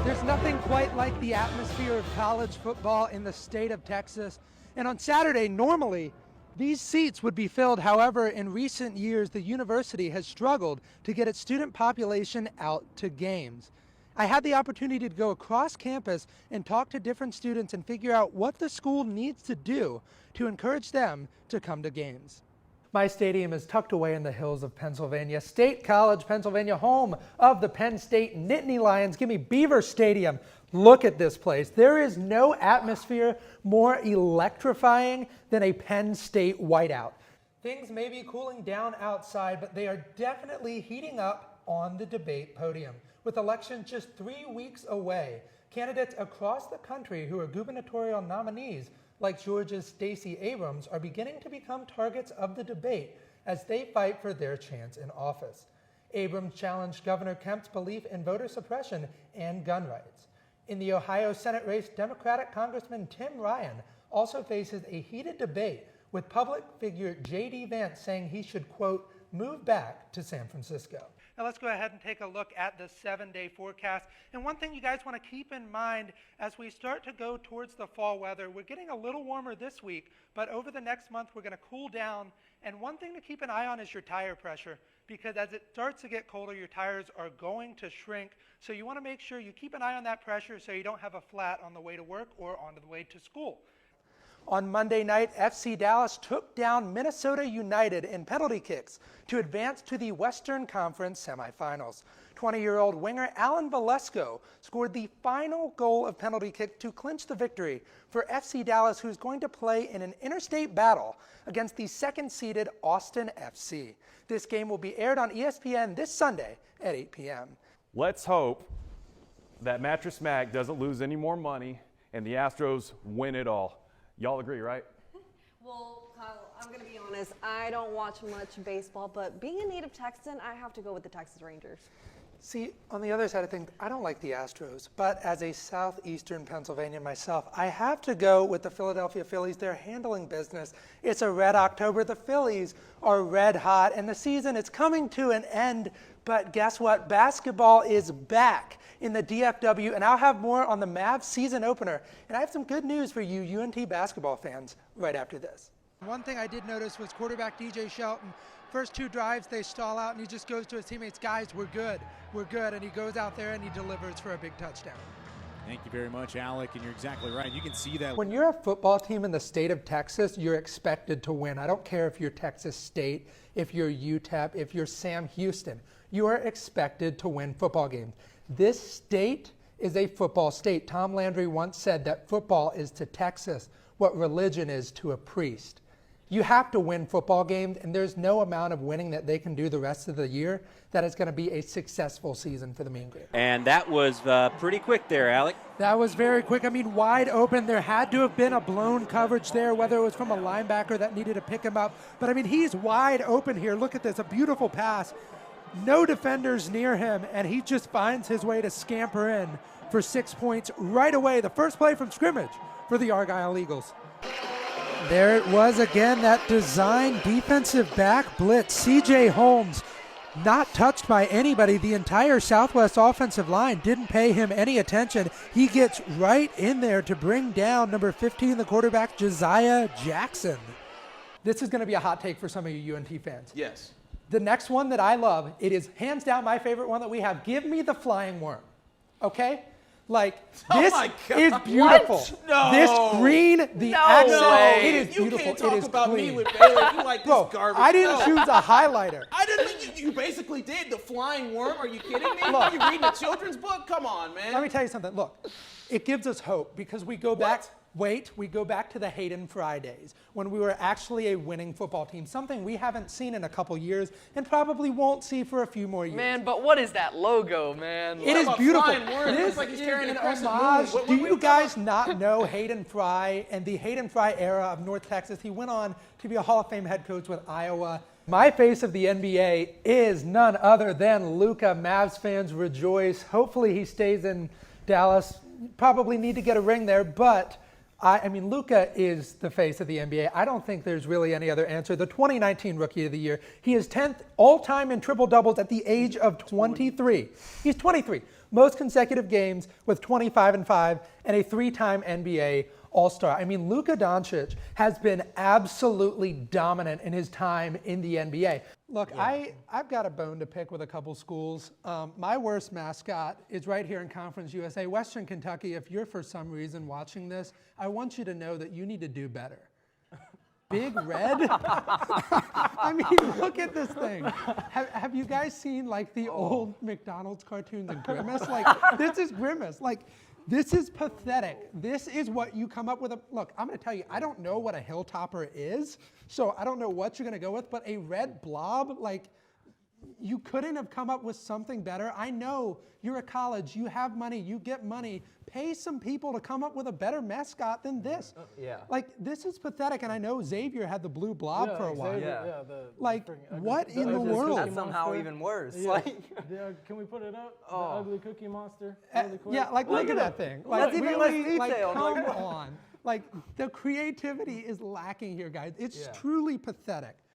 There's nothing quite like the atmosphere of college football in the state of Texas. And on Saturday, normally, these seats would be filled. However, in recent years, the university has struggled to get its student population out to games. I had the opportunity to go across campus and talk to different students and figure out what the school needs to do to encourage them to come to games. My stadium is tucked away in the hills of Pennsylvania. State College, Pennsylvania, home of the Penn State Nittany Lions. Give me Beaver Stadium. Look at this place. There is no atmosphere more electrifying than a Penn State whiteout. Things may be cooling down outside, but they are definitely heating up on the debate podium. With elections just 3 weeks away, candidates across the country who are gubernatorial nominees like Georgia's Stacey Abrams are beginning to become targets of the debate as they fight for their chance in office. Abrams challenged Governor Kemp's belief in voter suppression and gun rights. In the Ohio Senate race, Democratic Congressman Tim Ryan also faces a heated debate with public figure J.D. Vance saying he should, quote, move back to San Francisco. Now let's go ahead and take a look at the 7-day forecast. And one thing you guys want to keep in mind as we start to go towards the fall weather, we're getting a little warmer this week, but over the next month we're going to cool down. And one thing to keep an eye on is your tire pressure, because as it starts to get colder, your tires are going to shrink. So you want to make sure you keep an eye on that pressure so you don't have a flat on the way to work or on the way to school. On Monday night, FC Dallas took down Minnesota United in penalty kicks to advance to the Western Conference semifinals. 20-year-old winger Alan Velasco scored the final goal of penalty kick to clinch the victory for FC Dallas, who's going to play in an interstate battle against the second-seeded Austin FC. This game will be aired on ESPN this Sunday at 8 p.m. Let's hope that Mattress Mac doesn't lose any more money and the Astros win it all. Y'all agree, right? Well, Kyle, I'm going to be honest. I don't watch much baseball, but being a native Texan, I have to go with the Texas Rangers. See, on the other side of things, I don't like the Astros, but as a southeastern Pennsylvanian myself, I have to go with the Philadelphia Phillies. They're handling business. It's a red October. The Phillies are red hot, and the season is coming to an end. But guess what? Basketball is back in the DFW, and I'll have more on the Mavs season opener. And I have some good news for you UNT basketball fans right after this. One thing I did notice was quarterback DJ Shelton. First 2 drives, they stall out, and he just goes to his teammates, guys, we're good, and he goes out there and he delivers for a big touchdown. Thank you very much, Alec, and you're exactly right. You can see that. When you're a football team in the state of Texas, you're expected to win. I don't care if you're Texas State, if you're UTEP, if you're Sam Houston. You are expected to win football games. This state is a football state. Tom Landry once said that football is to Texas what religion is to a priest. You have to win football games, and there's no amount of winning that they can do the rest of the year that is going to be a successful season for the Mean Green. And that was pretty quick there, Alec. That was very quick. I mean, wide open. There had to have been a blown coverage there, whether it was from a linebacker that needed to pick him up. But, I mean, he's wide open here. Look at this, a beautiful pass. No defenders near him, and he just finds his way to scamper in for 6 points right away. The first play from scrimmage for the Argyle Eagles. There it was again, that design defensive back blitz. C.J. Holmes not touched by anybody. The entire Southwest offensive line didn't pay him any attention. He gets right in there to bring down number 15, the quarterback, Josiah Jackson. This is going to be a hot take for some of you UNT fans. Yes. The next one that I love, it is hands down my favorite one that we have. Give me the flying worm, okay? Like, this is beautiful. What? No. This green, the accent, way. it is beautiful. You can't talk it is about clean. me with Baylor. You like Bro, this garbage. I didn't choose a highlighter. I didn't think you basically did. The flying worm. Are you kidding me? Look. Are you reading a children's book? Come on, man. Let me tell you something. Look, it gives us hope because we go back. We go back to the Hayden Fry days when we were actually a winning football team, something we haven't seen in a couple years and probably won't see for a few more years. Man, but what is that logo, man? It is beautiful. This like he's carrying an a crescent homage. moon. Do you guys not know Hayden Fry and the Hayden Fry era of North Texas? He went on to be a Hall of Fame head coach with Iowa. My face of the NBA is none other than Luka. Mavs fans rejoice. Hopefully he stays in Dallas. Probably need to get a ring there, but I mean, Luka is the face of the NBA. I don't think there's really any other answer. The 2019 Rookie of the Year. He is 10th all-time in triple-doubles at the age of 23. He's 23. Most consecutive games with 25 and 5 and a 3-time NBA All-Star. I mean, Luka Doncic has been absolutely dominant in his time in the NBA. Look, I've got a bone to pick with a couple schools. My worst mascot is right here in Conference USA. Western Kentucky, if you're for some reason watching this, I want you to know that you need to do better. Big Red? I mean, look at this thing. Have you guys seen like the old McDonald's cartoon, The Grimace? Like, this is Grimace. Like, this is pathetic. This is what you come up with. Look, I'm going to tell you, I don't know what a hilltopper is, so I don't know what you're going to go with, but a red blob, like, you couldn't have come up with something better. I know you're a college, you have money, you get money. Pay some people to come up with a better mascot than this. Like, this is pathetic, and I know Xavier had the blue blob for a while. Like, what in the world? That's somehow even worse. Yeah. Like, Can we put it up? The ugly cookie monster? Really quick? Yeah, like, look at that thing. Like, That's even less really, like, detailed. come on. Like, the creativity is lacking here, guys. It's truly pathetic.